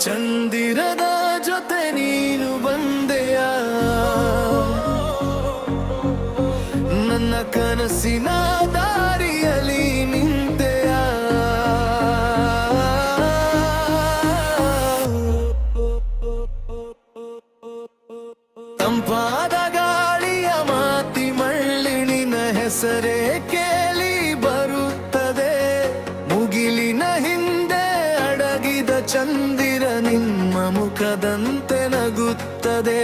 ಚಂದಿರದ ಜೊತೆ ನೀನು ಬಂದೆಯ, ನನ್ನ ಕನಸಿನ ದಾರಿಯಲ್ಲಿ ನಿಂತೆಯ. ತಂಪಾದ ಗಾಳಿಯ ಮಾತಿ ಮಳ್ಳಿನಿನ ಹೆಸರೇ ಕೇಳಿ ಬರುತ್ತದೆ. ಮುಗಿಲಿನ ಹಿಂದೆ ಅಡಗಿದ ಚಂದಿರ ನಿಮ್ಮ ಮುಖದಂತೆ ನಗುತ್ತದೆ.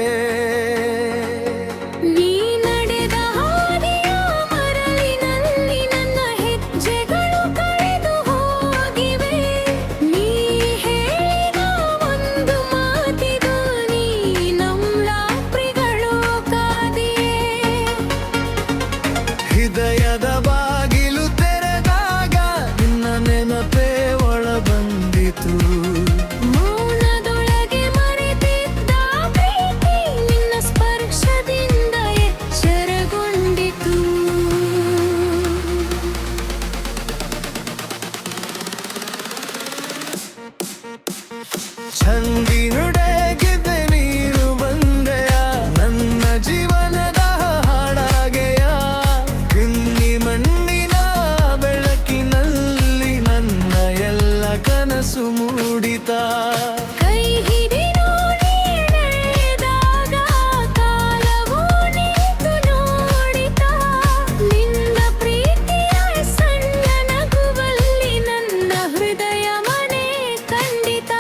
ಹೃದಯದ ಬಾಗಿಲು ತೆರೆದಾಗ ನಿನ್ನ ನೆನಪೇ ಒಳ ಬಂದಿತು. ಮೌನದೊಳಗೆ ಮರೆತಿದ್ದ ಪ್ರೀತಿ ನಿನ್ನ ಸ್ಪರ್ಶದಿಂದ ಎಚ್ಚರಗೊಂಡಿತು. ಚಂದಿನುಡೆಗಿದೆ ನೀನು ಬಂದೆಯ, ನನ್ನ ಜೀವನದ ಹಾಡಾಗೆಯ. ಗಿನ್ನಿ ಮಣ್ಣಿನ ಬೆಳಕಿನಲ್ಲಿ ನನ್ನ ಎಲ್ಲ ಕನಸು ಮೂಡಿತ. ಕೈ ಹಿಡಿದು ನಡೆದಾಗ ಕಾಲವು ನಿಂತು ನೋಡಿತ. ನಿನ್ನ ಪ್ರೀತಿಯ ಸಣ್ಣ ನಗುವಲ್ಲಿ ನನ್ನ ಹೃದಯ ಮನೆ ಕಂಡಿತ.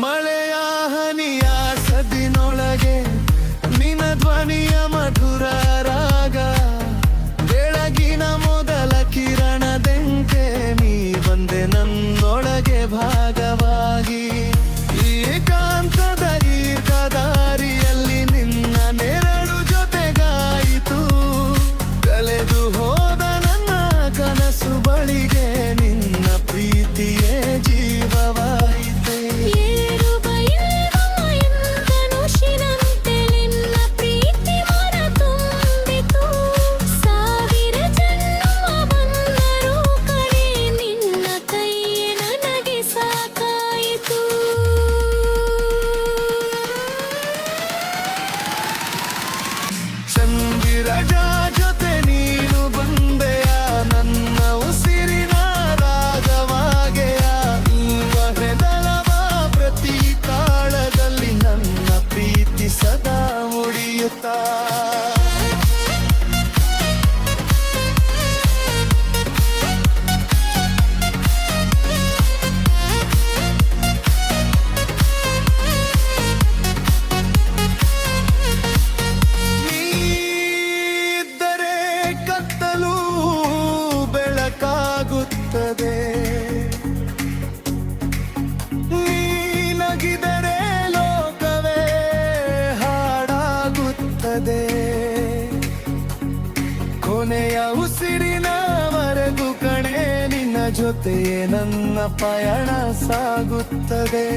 ಮಳೆಯ ಹನಿಯ ಸದಿನೊಳಗೆ ನಿನ್ನ ಧ್ವನಿಯ ಮಧುರ ರಾಗ. ಬೆಳಗಿನ ಮೊದಲ ಕಿರಣದಂತೆ ನೀ ಬಂದೆ ನನ್ನೊಳಗೆ ಭಾಗವಾಗಿ. ಈ ಏಕಾಂತದ ದೀರ್ಘ ದಾರಿಯಲ್ಲಿ ನಿನ್ನ ನೆರಳು ಜೊತೆಗಾಯಿತು. ಕಳೆದು ಹೋದ ನನ್ನ ಕನಸು ಬಳಿಗೆ ನಿನ್ನ ಪ್ರೀತಿಯೇ ಜೀವವಾಯಿತು. ಚಂದಿರದ ಜೊತೆ ನೀನು ಬಂದೆಯ, ನನ್ನ ಉಸಿರಿನ ರಾಗವಾಗೆಯ. ನಿಮ್ಮ ಹೃದಯವ ಪ್ರತಿ ತಾಳದಲ್ಲಿ ನನ್ನ ಪ್ರೀತಿ ಸದಾ ಉಳಿಯುತ್ತಾ. ಬೆಳಕಾಗುತ್ತದೆ ನೀನಗಿದರೆ ಲೋಕವೇ ಹಾಡಾಗುತ್ತದೆ. ಕೊನೆಯ ಉಸಿರಿನವರೆಗೂ ಕಣೆ ನಿನ್ನ ಜೊತೆಯೇ ನನ್ನ ಪಯಣ ಸಾಗುತ್ತದೆ.